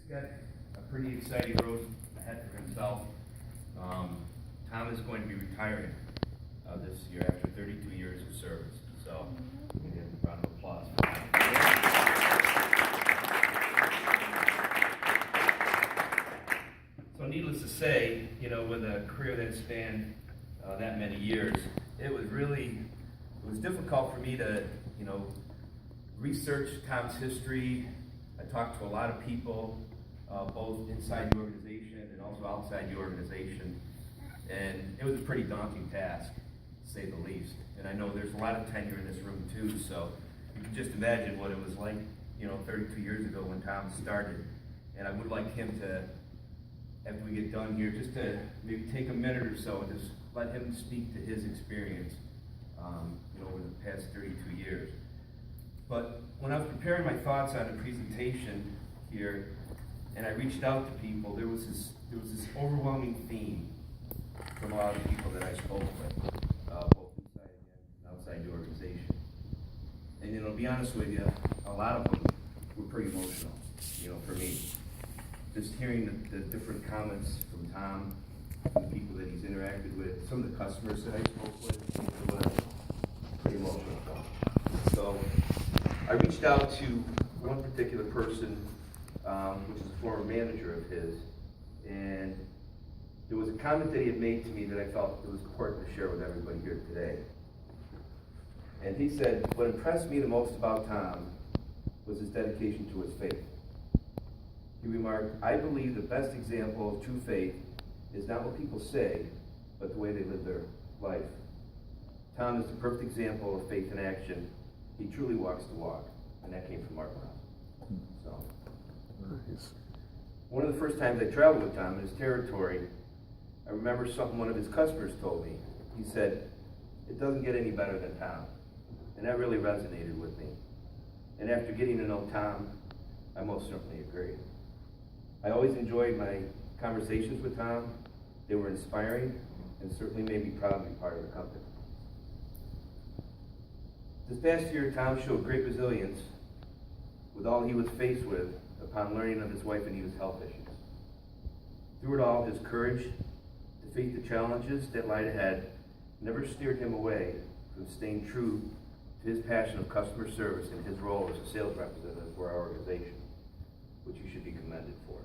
got a pretty exciting road ahead for himself. Tom is going to be retiring this year after 32 years of service. So, we give a round of applause for him. So, needless to say, you know, with a career that spanned that many years, it was difficult for me to, you know, research Tom's history. I talked to a lot of people, both inside the organization and also outside the organization. And it was a pretty daunting task, to say the least. And I know there's a lot of tenure in this room too, so you can just imagine what it was like, you know, 32 years ago when Tom started. And I would like him to, after we get done here, just to maybe take a minute or so and just let him speak to his experience, you know, over the past 32 years. But when I was preparing my thoughts on the presentation here, and I reached out to people, there was this overwhelming theme from a lot of the people that I spoke with, both inside and outside the organization. And, you know, to be honest with you, a lot of them were pretty emotional, you know, for me. Just hearing the different comments from Tom, from the people that he's interacted with, some of the customers that I spoke with, it was pretty emotional. So I reached out to one particular person, which is a former manager of his, and there was a comment that he had made to me that I felt it was important to share with everybody here today. And he said, what impressed me the most about Tom was his dedication to his faith. He remarked, I believe the best example of true faith is not what people say, but the way they live their life. Tom is the perfect example of faith in action. He truly walks the walk, and that came from Mark Brown. So, nice. One of the first times I traveled with Tom in his territory, I remember something one of his customers told me. He said, it doesn't get any better than Tom. And that really resonated with me. And after getting to know Tom, I most certainly agree. I always enjoyed my conversations with Tom. They were inspiring and certainly made me proud to be part of the company. This past year, Tom showed great resilience with all he was faced with upon learning of his wife Anita's health issues. Through it all, his courage to face the challenges that lied ahead never steered him away from staying true to his passion of customer service and his role as a sales representative for our organization, which he should be commended for.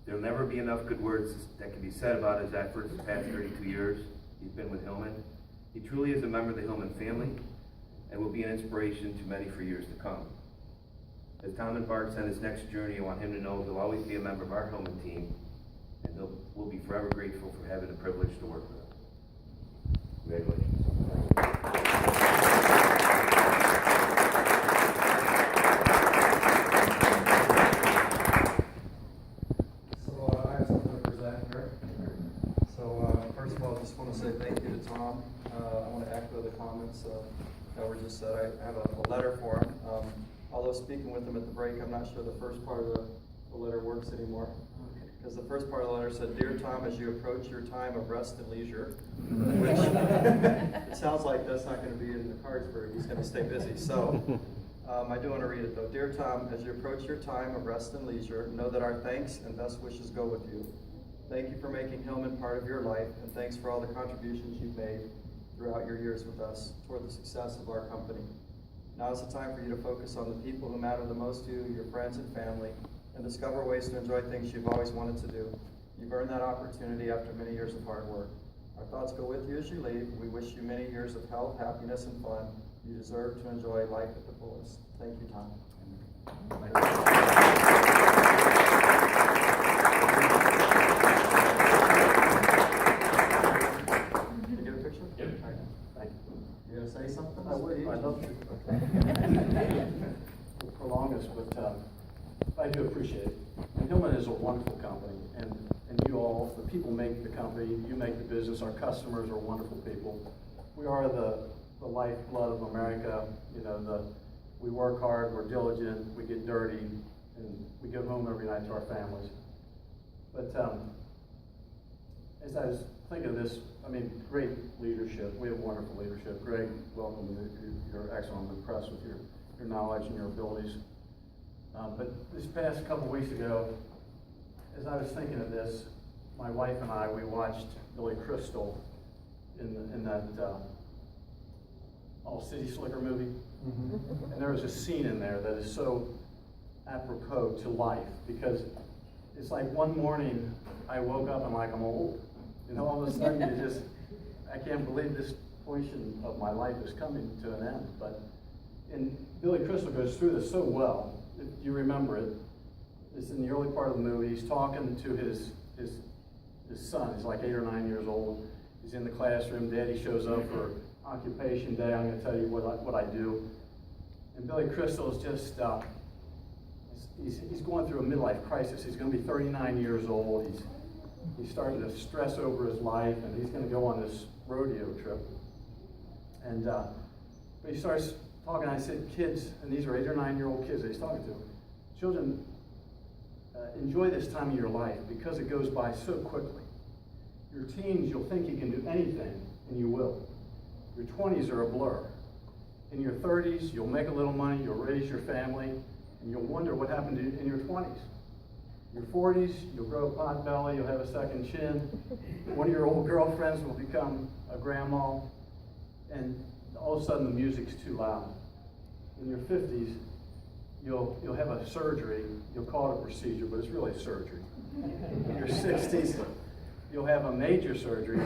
There'll never be enough good words that can be said about his efforts the past 32 years he's been with Hillman. He truly is a member of the Hillman family and will be an inspiration to many for years to come. As Tom embarks on his next journey, I want him to know he'll always be a member of our Hillman team, and we'll be forever grateful for having the privilege to work with him. Congratulations. I want to say thank you to Tom. I want to echo the comments that were just said. I have a letter for him. Although speaking with him at the break, I'm not sure the first part of the letter works anymore. Because the first part of the letter said, Dear Tom, as you approach your time of rest and leisure, which it sounds like that's not going to be in the cards for him. He's going to stay busy. So I do want to read it though. Dear Tom, as you approach your time of rest and leisure, know that our thanks and best wishes go with you. Thank you for making Hillman part of your life, and thanks for all the contributions you've made throughout your years with us toward the success of our company. Now is the time for you to focus on the people who matter the most to you, your friends and family, and discover ways to enjoy things you've always wanted to do. You've earned that opportunity after many years of hard work. Our thoughts go with you as you leave. We wish you many years of health, happiness, and fun. You deserve to enjoy life at the fullest. Thank you, Tom. Say something? I would. I'd love to. Prolong us, but I do appreciate it. Hillman is a wonderful company, and you all, the people make the company, you make the business, our customers are wonderful people. We are the lifeblood of America. You know, we work hard, we're diligent, we get dirty, and we go home every night to our families. But as I was thinking of this, I mean, great leadership. We have wonderful leadership. Greg, welcome. You're excellent. I'm impressed with your knowledge and your abilities. But this past couple weeks ago, as I was thinking of this, my wife and I, we watched Billy Crystal in that All City Slicker movie. Mm-hmm. And there was a scene in there that is so apropos to life, because it's like one morning I woke up and like I'm old. All of a sudden I can't believe this portion of my life is coming to an end. But Billy Crystal goes through this so well. If you remember it, it's in the early part of the movie. He's talking to his son. He's like 8 or 9 years old. He's in the classroom. Daddy shows up for occupation day. I'm going to tell you what I do. And Billy Crystal is just, he's going through a midlife crisis. He's going to be 39 years old. He's starting to stress over his life, and he's going to go on this rodeo trip. And but he starts talking. I said, kids, and these are 8 or 9-year-old kids that he's talking to. Children, enjoy this time of your life because it goes by so quickly. Your teens, you'll think you can do anything, and you will. Your 20s are a blur. In your 30s, you'll make a little money, you'll raise your family, and you'll wonder what happened to you in your 20s. Your 40s, you'll grow a pot belly, you'll have a second chin. One of your old girlfriends will become a grandma, and all of a sudden the music's too loud. In your 50s, you'll have a surgery. You'll call it a procedure, but it's really surgery. In your 60s, you'll have a major surgery,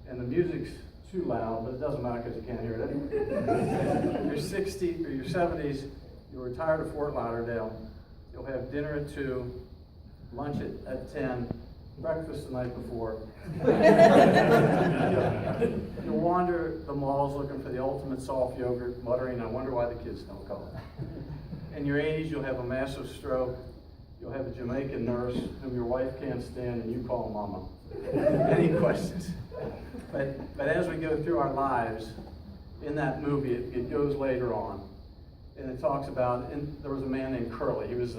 and the music's too loud, but it doesn't matter because you can't hear it anyway. In your 60s or your 70s, you'll retire to Fort Lauderdale. You'll have dinner at 2, lunch at 10, breakfast the night before. You'll wander the malls looking for the ultimate soft yogurt, muttering, I wonder why the kids don't call it. In your 80s, you'll have a massive stroke. You'll have a Jamaican nurse whom your wife can't stand, and you call mama. Any questions? But as we go through our lives, in that movie, it goes later on, and it talks about, and there was a man named Curly. He was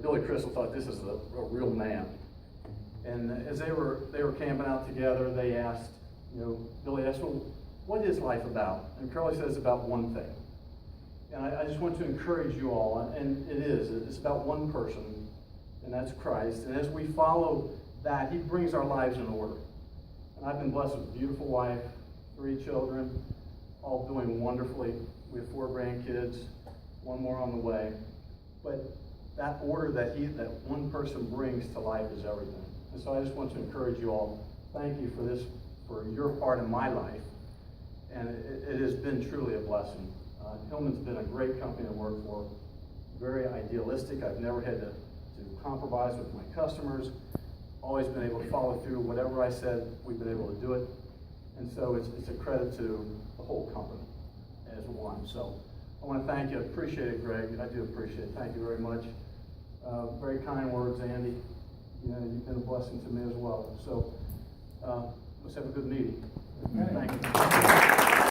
Billy Crystal thought this is a real man. And as they were camping out together, they asked, Billy asked, well, what is life about? And Curly says, about one thing. And I just want to encourage you all, and it's about one person, and that's Christ. And as we follow that, he brings our lives in order. And I've been blessed with a beautiful wife, 3 children, all doing wonderfully. We have 4 grandkids, 1 more on the way. But that order that one person brings to life is everything. And so I just want to encourage you all, thank you for your part in my life. And it has been truly a blessing. Hillman's been a great company to work for, very idealistic. I've never had to compromise with my customers, always been able to follow through. Whatever I said, we've been able to do it. And so it's a credit to the whole company as one. So I want to thank you. I appreciate it, Greg. I do appreciate it. Thank you very much. Very kind words, Andy. You've been a blessing to me as well. So let's have a good meeting. Thank you.